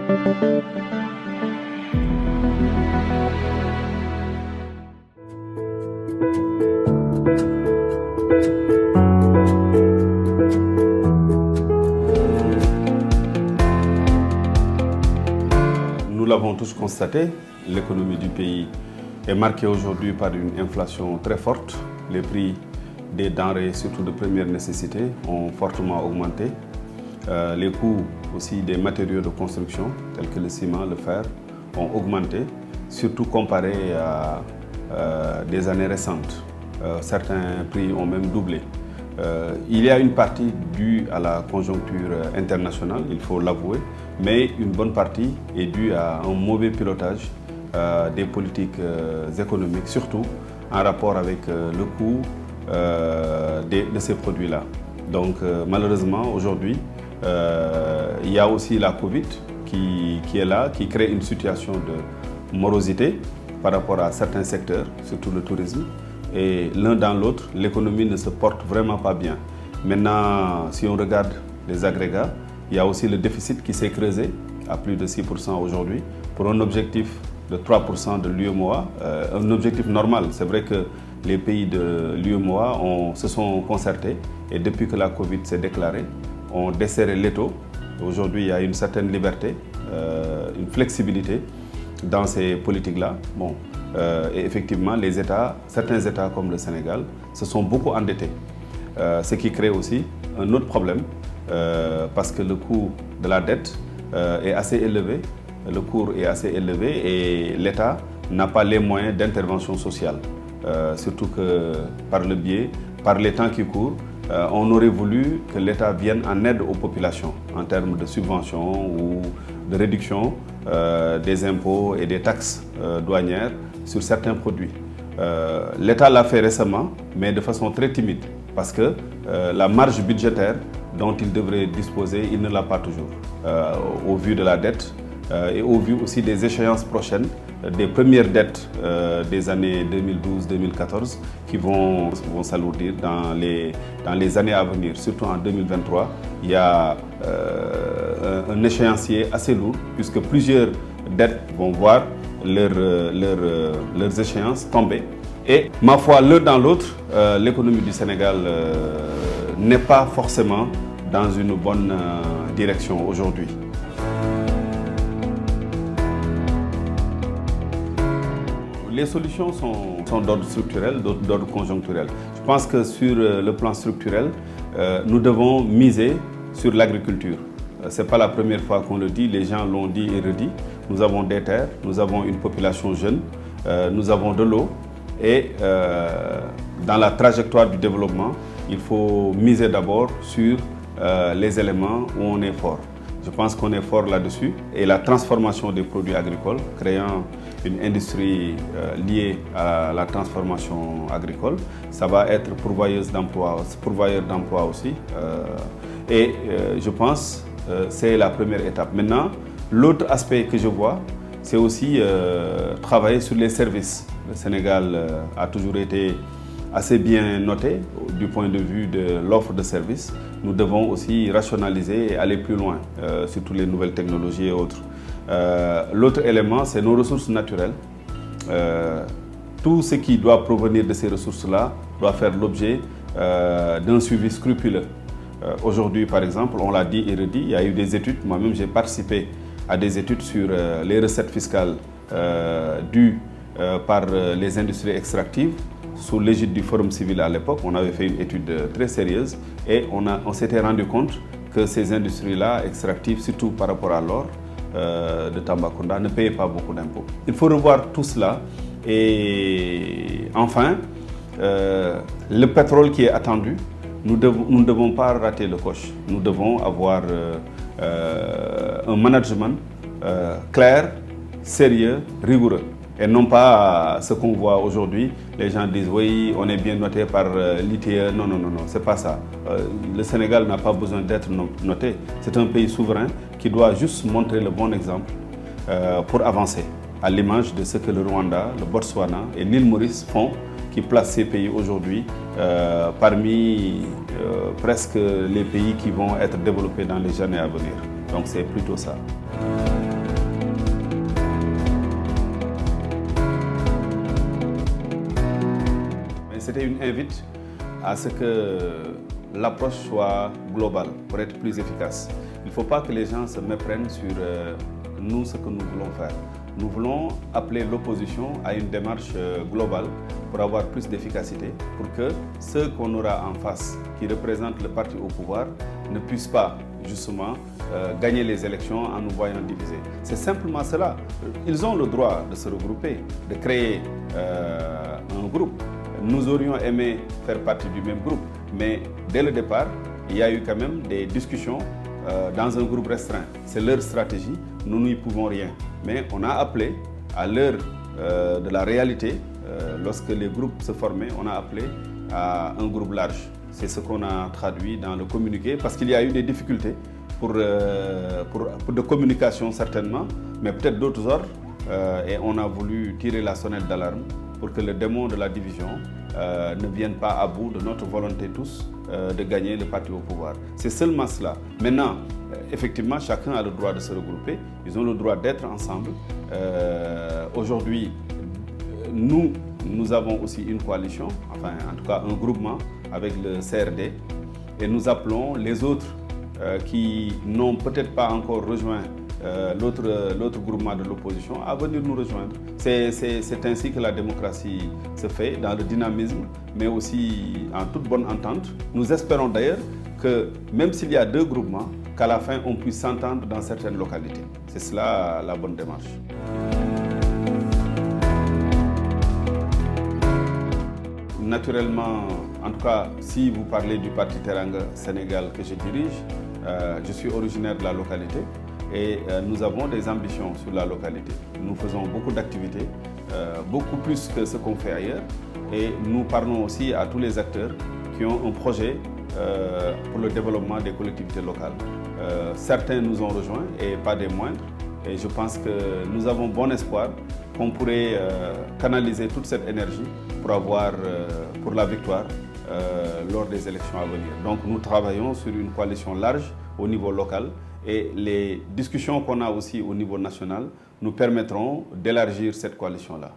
Nous l'avons tous constaté, l'économie du pays est marquée aujourd'hui par une inflation très forte. Les prix des denrées, surtout de première nécessité, ont fortement augmenté. Les coûts aussi des matériaux de construction, tels que le ciment, le fer, ont augmenté, surtout comparé à des années récentes. Certains prix ont même doublé. Il y a une partie due à la conjoncture internationale, il faut l'avouer, mais une bonne partie est due à un mauvais pilotage des politiques économiques, surtout en rapport avec le coût de ces produits-là. Donc malheureusement, aujourd'hui, il y a aussi la Covid qui est là, qui crée une situation de morosité par rapport à certains secteurs, surtout le tourisme. Et l'un dans l'autre, l'économie ne se porte vraiment pas bien. Maintenant, si on regarde les agrégats, il y a aussi le déficit qui s'est creusé à plus de 6% aujourd'hui pour un objectif de 3% de l'UEMOA, un objectif normal. C'est vrai que les pays de l'UEMOA se sont concertés et depuis que la Covid s'est déclarée, ont desserré l'étau. Aujourd'hui, il y a une certaine liberté, une flexibilité dans ces politiques-là. Bon, et effectivement, certains États comme le Sénégal se sont beaucoup endettés, ce qui crée aussi un autre problème parce que le coût de la dette est assez élevé, le cours est assez élevé et l'État n'a pas les moyens d'intervention sociale. Surtout que par les temps qui courent, on aurait voulu que l'État vienne en aide aux populations en termes de subventions ou de réduction des impôts et des taxes douanières sur certains produits. L'État l'a fait récemment, mais de façon très timide, parce que la marge budgétaire dont il devrait disposer, il ne l'a pas toujours, au vu de la dette et au vu aussi des échéances prochaines, des premières dettes des années 2012-2014 qui vont s'alourdir dans les années à venir. Surtout en 2023, il y a un échéancier assez lourd puisque plusieurs dettes vont voir leurs échéances tomber. Et ma foi, l'un dans l'autre, l'économie du Sénégal n'est pas forcément dans une bonne direction aujourd'hui. Les solutions sont d'ordre structurel, d'ordre conjoncturel. Je pense que sur le plan structurel, nous devons miser sur l'agriculture. Ce n'est pas la première fois qu'on le dit, les gens l'ont dit et redit. Nous avons des terres, nous avons une population jeune, nous avons de l'eau et dans la trajectoire du développement, il faut miser d'abord sur les éléments où on est fort. Je pense qu'on est fort là-dessus et la transformation des produits agricoles, créant une industrie liée à la transformation agricole, ça va être pourvoyeur d'emplois aussi. Et je pense que c'est la première étape. Maintenant, l'autre aspect que je vois, c'est aussi travailler sur les services. Le Sénégal a toujours été assez bien noté du point de vue de l'offre de services. Nous devons aussi rationaliser et aller plus loin, surtout les nouvelles technologies et autres. L'autre élément, c'est nos ressources naturelles. Tout ce qui doit provenir de ces ressources-là doit faire l'objet d'un suivi scrupuleux. Aujourd'hui, par exemple, on l'a dit et redit, il y a eu des études. Moi-même, j'ai participé à des études sur les recettes fiscales dues par les industries extractives. Sous l'égide du Forum civil à l'époque, on avait fait une étude très sérieuse et on s'était rendu compte que ces industries-là extractives, surtout par rapport à l'or de Tambacounda, ne payaient pas beaucoup d'impôts. Il faut revoir tout cela et enfin, le pétrole qui est attendu, nous ne devons pas rater le coche. Nous devons avoir un management clair, sérieux, rigoureux. Et non pas ce qu'on voit aujourd'hui, les gens disent oui, on est bien noté par l'ITE. Non, non, non, non, c'est pas ça. Le Sénégal n'a pas besoin d'être noté. C'est un pays souverain qui doit juste montrer le bon exemple pour avancer, à l'image de ce que le Rwanda, le Botswana et l'île Maurice font, qui placent ces pays aujourd'hui parmi presque les pays qui vont être développés dans les années à venir. Donc c'est plutôt ça. c'était une invite à ce que l'approche soit globale pour être plus efficace. Il ne faut pas que les gens se méprennent sur nous, ce que nous voulons faire. Nous voulons appeler l'opposition à une démarche globale pour avoir plus d'efficacité, pour que ceux qu'on aura en face, qui représentent le parti au pouvoir, ne puissent pas justement gagner les élections en nous voyant divisés. C'est simplement cela. Ils ont le droit de se regrouper, de créer un groupe. Nous aurions aimé faire partie du même groupe, mais dès le départ, il y a eu quand même des discussions dans un groupe restreint. C'est leur stratégie, nous n'y pouvons rien. Mais on a appelé, à l'heure de la réalité, lorsque les groupes se formaient, on a appelé à un groupe large. C'est ce qu'on a traduit dans le communiqué, parce qu'il y a eu des difficultés pour de communication certainement, mais peut-être d'autres ordres, et on a voulu tirer la sonnette d'alarme pour que le démon de la division ne vienne pas à bout de notre volonté tous de gagner le parti au pouvoir. C'est seulement cela. Maintenant, effectivement, chacun a le droit de se regrouper, ils ont le droit d'être ensemble. Aujourd'hui, nous avons aussi une coalition, enfin en tout cas un groupement avec le CRD, et nous appelons les autres qui n'ont peut-être pas encore rejoint l'autre groupement de l'opposition à venir nous rejoindre. C'est ainsi que la démocratie se fait, dans le dynamisme, mais aussi en toute bonne entente. Nous espérons d'ailleurs que même s'il y a deux groupements, qu'à la fin on puisse s'entendre dans certaines localités. C'est cela la bonne démarche. Naturellement, en tout cas, si vous parlez du parti Teranga Sénégal que je dirige, je suis originaire de la localité et nous avons des ambitions sur la localité. Nous faisons beaucoup d'activités, beaucoup plus que ce qu'on fait ailleurs, et nous parlons aussi à tous les acteurs qui ont un projet pour le développement des collectivités locales. Certains nous ont rejoints et pas des moindres, et je pense que nous avons bon espoir qu'on pourrait canaliser toute cette énergie pour la victoire lors des élections à venir. Donc nous travaillons sur une coalition large au niveau local, et les discussions qu'on a aussi au niveau national nous permettront d'élargir cette coalition-là.